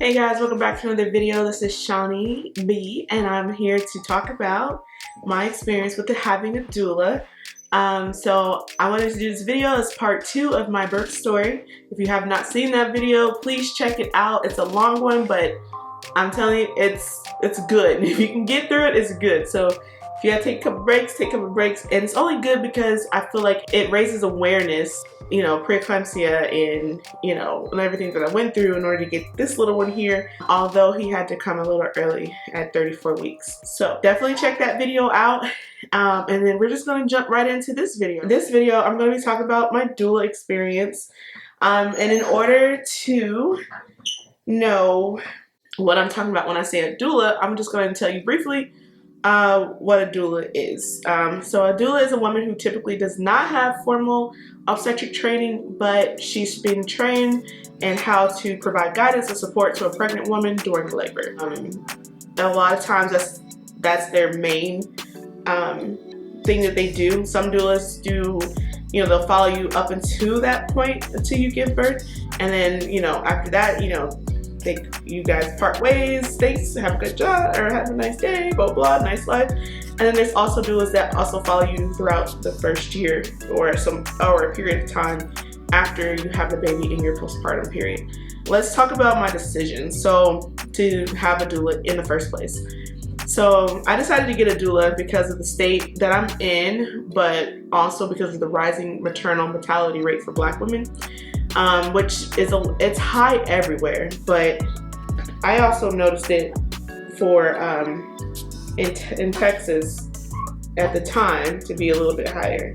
Hey guys, welcome back to another video. This is Shonnie B, and I'm here to talk about my experience with having a doula. So I wanted to do this video as part 2 of my birth story. If you have not seen that video, please check it out. It's a long one, but I'm telling you, it's good. If you can get through it, it's good. So if you gotta take a couple breaks, take a couple breaks. And it's only good because I feel like it raises awareness, you know, preeclampsia and, you know, and everything that I went through in order to get this little one here, although he had to come a little early at 34 weeks. So definitely check that video out. And then we're just gonna jump right into this video. This video, I'm gonna be talking about my doula experience. And in order to know what I'm talking about when I say a doula, I'm just going to tell you briefly what a doula is. So a doula is a woman who typically does not have formal obstetric training, but she's been trained in how to provide guidance and support to a pregnant woman during labor. A lot of times that's their main thing that they do. Some doulas do, you know, they'll follow you up until that point, until you give birth, and then, you know, after that, you know, you guys part ways, thanks, have a good job, or have a nice day, blah blah, nice life. And then there's also doulas that also follow you throughout the first year or a period of time after you have the baby in your postpartum period. Let's talk about my decision to have a doula in the first place. So I decided to get a doula because of the state that I'm in, but also because of the rising maternal mortality rate for Black women. Which is it's high everywhere, but I also noticed it for in Texas at the time to be a little bit higher.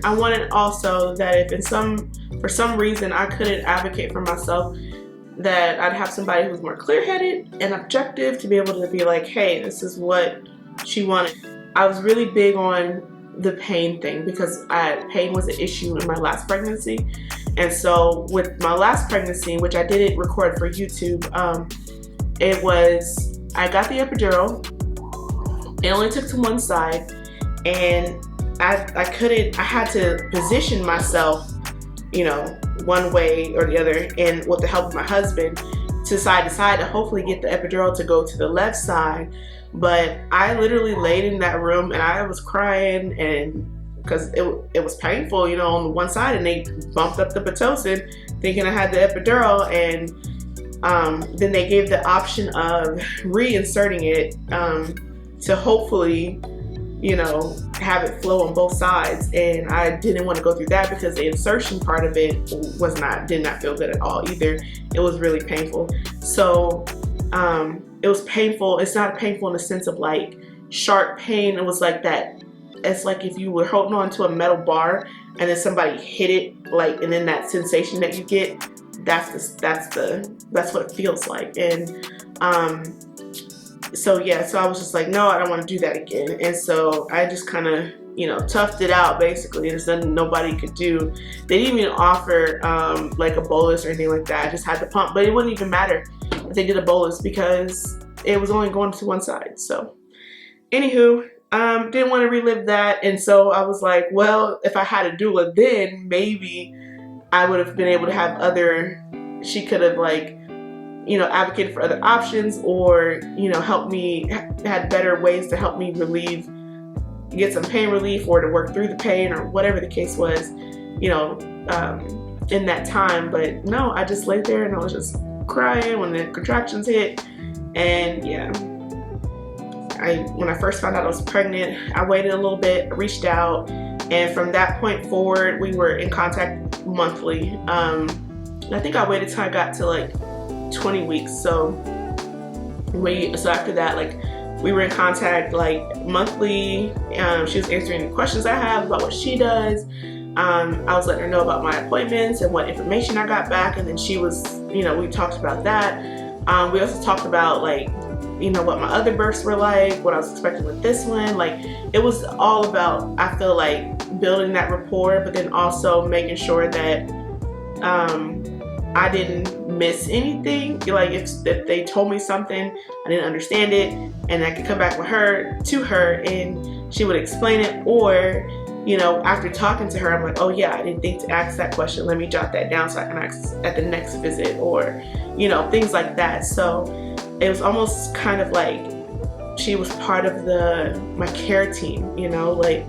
I wanted also that if for some reason I couldn't advocate for myself, that I'd have somebody who's more clear-headed and objective to be able to be like, hey, this is what she wanted. I was really big on the pain thing because pain was an issue in my last pregnancy. And so with my last pregnancy, which I didn't record for YouTube, I got the epidural. It only took to one side, and I had to position myself, you know, one way or the other, and with the help of my husband, to side to hopefully get the epidural to go to the left side. But I literally laid in that room and I was crying, and because it was painful, you know, on the one side, and they bumped up the Pitocin thinking I had the epidural, and then they gave the option of reinserting it to hopefully, you know, have it flow on both sides. And I didn't want to go through that because the insertion part of it did not feel good at all either. It was really painful. So it was painful. It's not painful in the sense of like sharp pain. It was like that. It's like if you were holding on to a metal bar and then somebody hit it, like, and then that sensation that you get, that's what it feels like. And so I was just like, no, I don't want to do that again. And so I just kind of, you know, toughed it out basically. There's nothing nobody could do. They didn't even offer like a bolus or anything like that. I just had to pump, but it wouldn't even matter if they did a bolus because it was only going to one side. So anywho, didn't want to relive that. And so I was like, well, if I had a doula then, maybe I would have been able to have she could have, like, you know, advocated for other options, or, you know, helped me, had better ways to help me get some pain relief, or to work through the pain, or whatever the case was, you know, in that time. But no, I just laid there and I was just crying when the contractions hit. And yeah, when I first found out I was pregnant, I waited a little bit, reached out, and from that point forward, we were in contact monthly. I think I waited till I got to like 20 weeks. So after that, like, we were in contact like monthly. She was answering the questions I have about what she does. I was letting her know about my appointments and what information I got back, and then she was, you know, we talked about that. We also talked about, like, you know, what my other births were like, what I was expecting with this one. Like, it was all about, I feel like, building that rapport, but then also making sure that I didn't miss anything. Like, if they told me something, I didn't understand it, and I could come back to her and she would explain it, or you know, after talking to her, I'm like, oh yeah, I didn't think to ask that question. Let me jot that down so I can ask at the next visit, or, you know, things like that. So it was almost kind of like she was part of my care team, you know, like,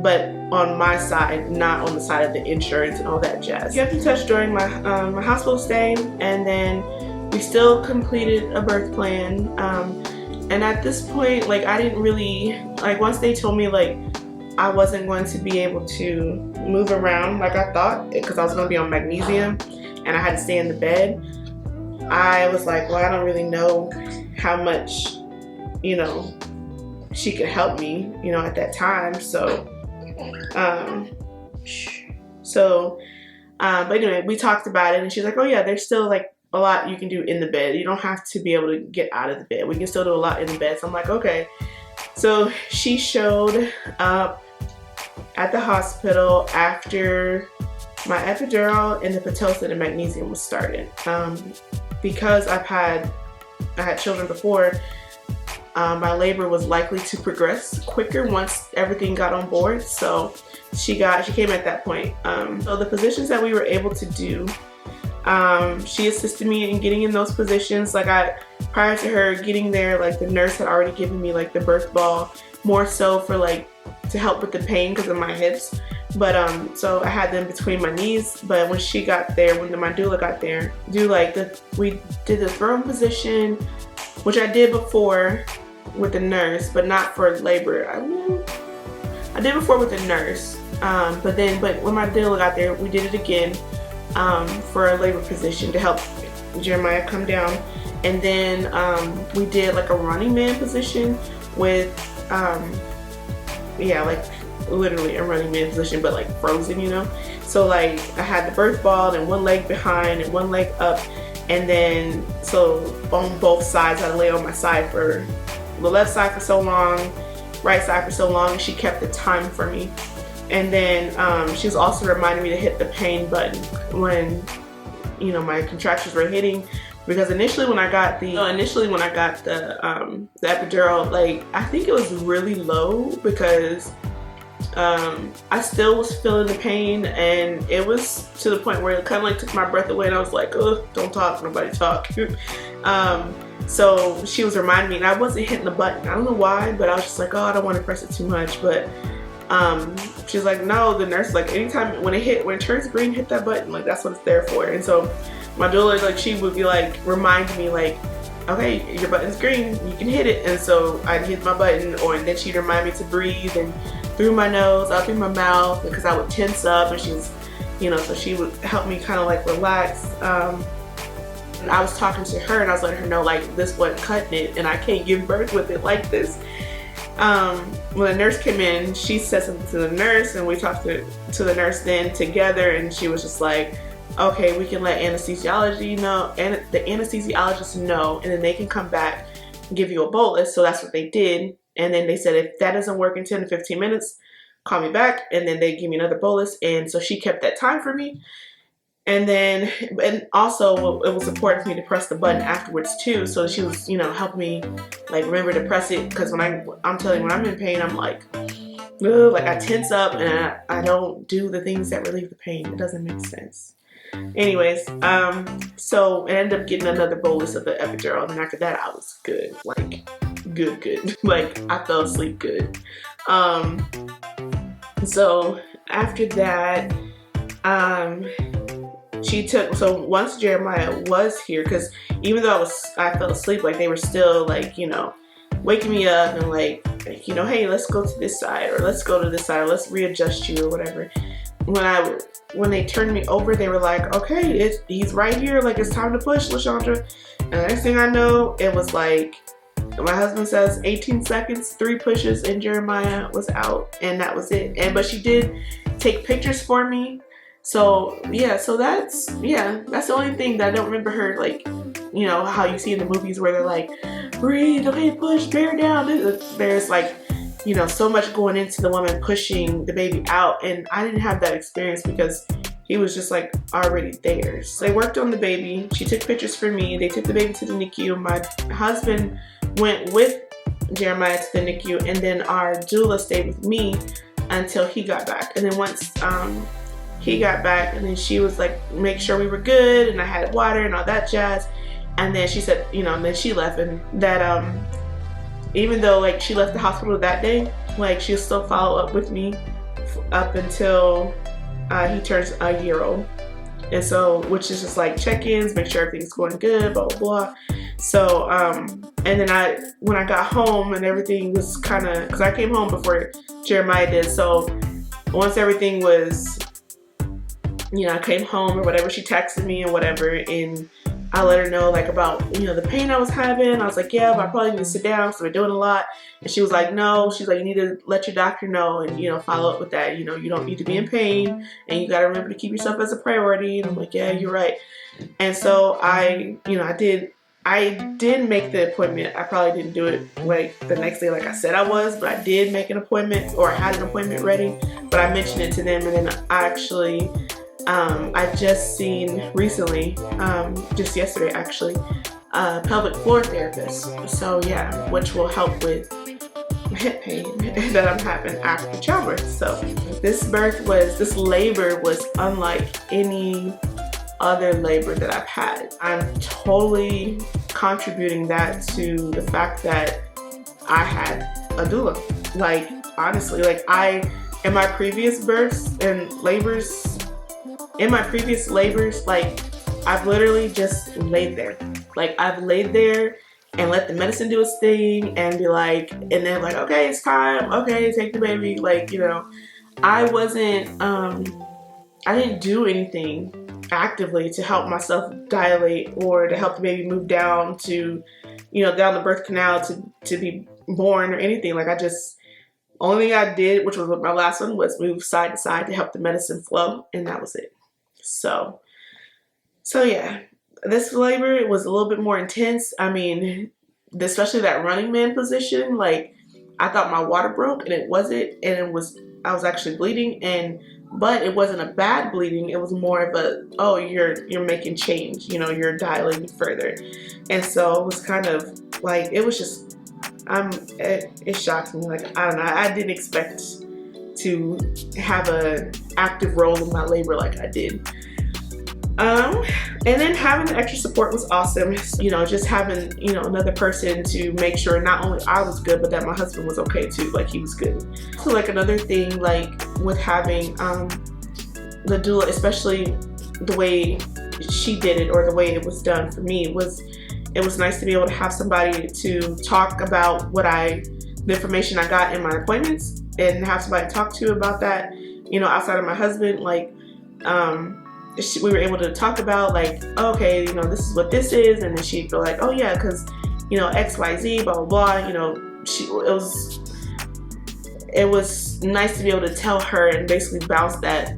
but on my side, not on the side of the insurance and all that jazz. You have to touch during my my hospital stay, and then we still completed a birth plan. And at this point, like, I didn't really, like, once they told me like I wasn't going to be able to move around like I thought, because I was going to be on magnesium and I had to stay in the bed, I was like, well, I don't really know how much, you know, she could help me, you know, at that time. So but anyway, we talked about it, and she's like, oh yeah, there's still like a lot you can do in the bed. You don't have to be able to get out of the bed. We can still do a lot in the bed. So I'm like, okay. So she showed up at the hospital after my epidural and the Pitocin and magnesium was started. Because I had children before, my labor was likely to progress quicker once everything got on board. So she came at that point. So the positions that we were able to do, she assisted me in getting in those positions. Like, prior to her getting there, like, the nurse had already given me like the birth ball, more so for like to help with the pain because of my hips. But so I had them between my knees. But when she got there, when my doula got there, we did the throne position, which I did before with the nurse, but not for labor. I did before with the nurse, but when my doula got there, we did it again for a labor position to help Jeremiah come down. And then we did like a running man position with yeah, like literally a running man position, but like frozen, you know. So like I had the birth ball and one leg behind and one leg up, and then so on both sides I lay on my side for the left side for so long, right side for so long, and she kept the time for me. And then she was also reminding me to hit the pain button when, you know, my contractions were hitting, because initially when I got the epidural, like, I think it was really low because I still was feeling the pain, and it was to the point where it kind of like took my breath away, and I was like, oh, don't talk, nobody talk. So she was reminding me, and I wasn't hitting the button. I don't know why, but I was just like, oh, I don't want to press it too much. But she's like, no, the nurse, like, anytime when it turns green, hit that button, like, that's what it's there for. And so my doula, like, she would be like, remind me, like, okay, your button's green, you can hit it. And so I'd hit my button, and then she'd remind me to breathe, and through my nose, out through my mouth, because I would tense up, and she's, you know, so she would help me kind of like relax. And I was talking to her, and I was letting her know, like, this wasn't cutting it, and I can't give birth with it like this. When the nurse came in, she said something to the nurse, and we talked to the nurse then together, and she was just like, okay, we can let anesthesiology know, and the anesthesiologist know, and then they can come back and give you a bolus. So that's what they did. And then they said, if that doesn't work in 10 to 15 minutes, call me back. And then they give me another bolus. And so she kept that time for me. And then, and also it was important for me to press the button afterwards too. So she was, you know, helping me like remember to press it. Because when I'm telling you, when I'm in pain, I'm like, ugh, like I tense up, and I don't do the things that relieve the pain. It doesn't make sense. Anyways, so I ended up getting another bolus of the epidural, and after that I was good, like good. Like, I fell asleep good. So after that, so once Jeremiah was here, because even though I fell asleep, like, they were still like, you know, waking me up and like, you know, hey, let's go to this side, or let's go to this side, or let's readjust you, or whatever. When they turned me over, they were like, okay, he's right here, like, it's time to push, LaShondra. And the next thing I know, it was like, my husband says 18 seconds, 3 pushes, and Jeremiah was out, and that was it. But she did take pictures for me. So yeah, that's the only thing that I don't remember her, like, you know, how you see in the movies where they're like, breathe, okay, push, bear down. There's like, you know, so much going into the woman pushing the baby out, and I didn't have that experience because he was just like already there. So they worked on the baby. She took pictures for me. They took the baby to the NICU. My husband went with Jeremiah to the NICU, and then our doula stayed with me until he got back. And then once he got back, and then she was like, make sure we were good, and I had water and all that jazz. And then she said, you know, and then she left, and that even though like she left the hospital that day, like she'll still follow up with me up until he turns a year old. And so, which is just like check-ins, make sure everything's going good, blah, blah, blah. So, and then when I got home and everything was kind of, because I came home before Jeremiah did. So once everything was, you know, I came home or whatever, she texted me and whatever, and I let her know like about, you know, the pain I was having. I was like, yeah, but I probably need to sit down because we're doing a lot. And she was like, no, she's like, you need to let your doctor know and, you know, follow up with that. You know, you don't need to be in pain, and you got to remember to keep yourself as a priority. And I'm like, yeah, you're right. And so I did make the appointment. I probably didn't do it like the next day like I said I was, but I did make an appointment, or I had an appointment ready, but I mentioned it to them. And then I actually, I just seen recently, just yesterday actually, a pelvic floor therapist. So yeah, which will help with hip pain that I'm having after childbirth. So this labor was unlike any other labor that I've had. I'm totally contributing that to the fact that I had a doula. Like honestly, like in my previous births and labors, like I've literally just laid there. Like I've laid there and let the medicine do its thing and be like, and then like, okay, it's time. Okay, take the baby. Like, you know, I didn't do anything actively to help myself dilate or to help the baby move down to, you know, down the birth canal to be born or anything. Like only thing I did, which was my last one, was move side to side to help the medicine flow, and that was it. So yeah, this labor was a little bit more intense. I mean, especially that running man position, like I thought my water broke, and it wasn't, and I was actually bleeding, but it wasn't a bad bleeding. It was more of a, oh, you're making change, you know, you're dilating further. And so it was kind of like, it was just, it shocked me. Like, I don't know, I didn't expect to have an active role in my labor like I did. And then having the extra support was awesome. You know, just having, you know, another person to make sure not only I was good, but that my husband was okay too, like he was good. So like another thing, like with having the doula, especially the way she did it or the way it was done for me, it was nice to be able to have somebody to talk about the information I got in my appointments, and have somebody to talk to about that, you know, outside of my husband. Like we were able to talk about like, okay, you know, this is what this is, and then she'd go like, oh yeah, because, you know, XYZ, blah blah blah. You know, it was nice to be able to tell her and basically bounce that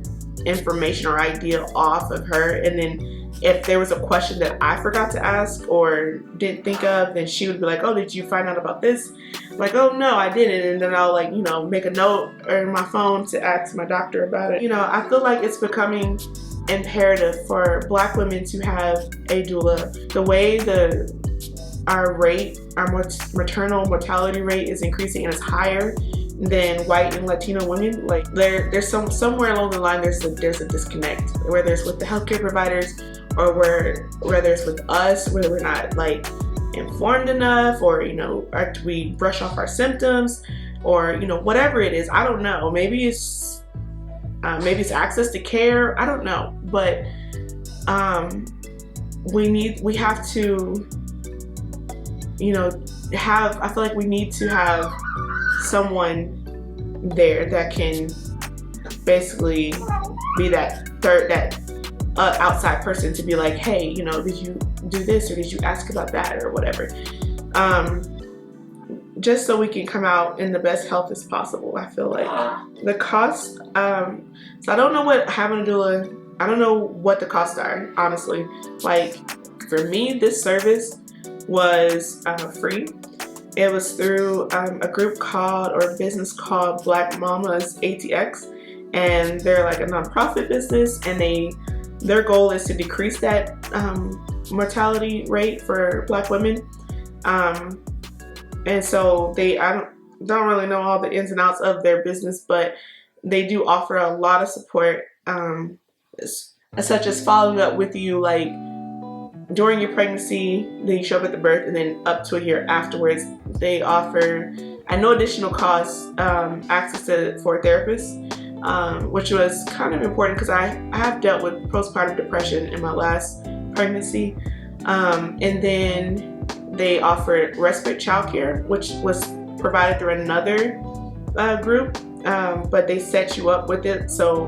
information or idea off of her. And then if there was a question that I forgot to ask or didn't think of, then she would be like, oh, did you find out about this? I'm like, oh no, I didn't. And then I'll like, you know, make a note in my phone to ask my doctor about it. You know, I feel like it's becoming imperative for Black women to have a doula. The way our maternal mortality rate is increasing and is higher than white and Latino women, like there's somewhere along the line there's a disconnect, whether it's with the healthcare providers or whether it's with us, where we're not like informed enough, or, you know, we brush off our symptoms, or, you know, whatever it is. I don't know. Maybe it's access to care. I don't know, but we have to, you know, I feel like we need to have someone there that can basically be that outside person to be like, hey, you know, did you do this, or did you ask about that, or whatever, just so we can come out in the best health as possible. I feel like the cost, so I don't know what having a doula, I don't know what the costs are, honestly. Like for me, this service was free. It was through a group or business called Black Mamas ATX, and they're like a nonprofit business, and their goal is to decrease that mortality rate for Black women. And so don't really know all the ins and outs of their business, but they do offer a lot of support, such as following up with you like during your pregnancy, then you show up at the birth, and then up to a year afterwards. They offer, at no additional cost, access for a therapist, which was kind of important because I have dealt with postpartum depression in my last pregnancy. And then they offered respite childcare, which was provided through another group, but they set you up with it. So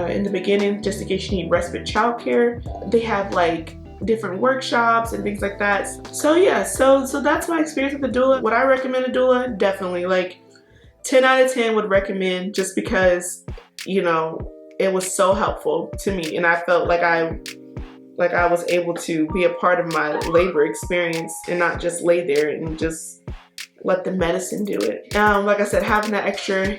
in the beginning, just in case you need respite childcare, they have like different workshops and things like that. So yeah, so that's my experience with the doula. Would I recommend a doula? Definitely. Like 10 out of 10 would recommend, just because, you know, it was so helpful to me, and I felt like I was able to be a part of my labor experience and not just lay there and just let the medicine do it. Like I said, having that extra,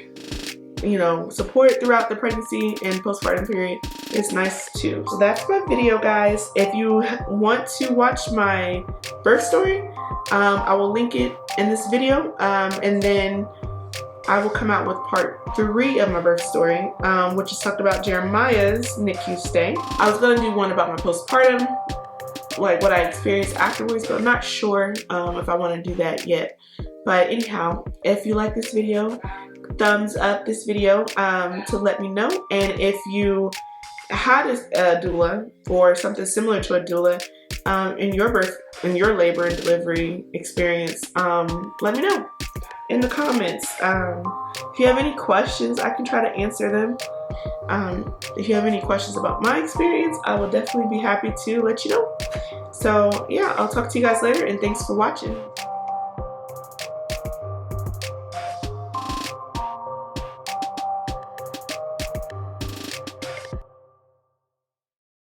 you know, support throughout the pregnancy and postpartum period is nice too. So that's my video, guys. If you want to watch my birth story, I will link it in this video, and then I will come out with part 3 of my birth story, which is talked about Jeremiah's NICU stay. I was gonna do one about my postpartum, like what I experienced afterwards, but I'm not sure if I want to do that yet. But anyhow, if you like this video, thumbs up this video to let me know. And if you had a doula or something similar to a doula in your labor and delivery experience, let me know in the comments. If you have any questions, I can try to answer them. If you have any questions about my experience, I will definitely be happy to let you know. So yeah, I'll talk to you guys later, and thanks for watching.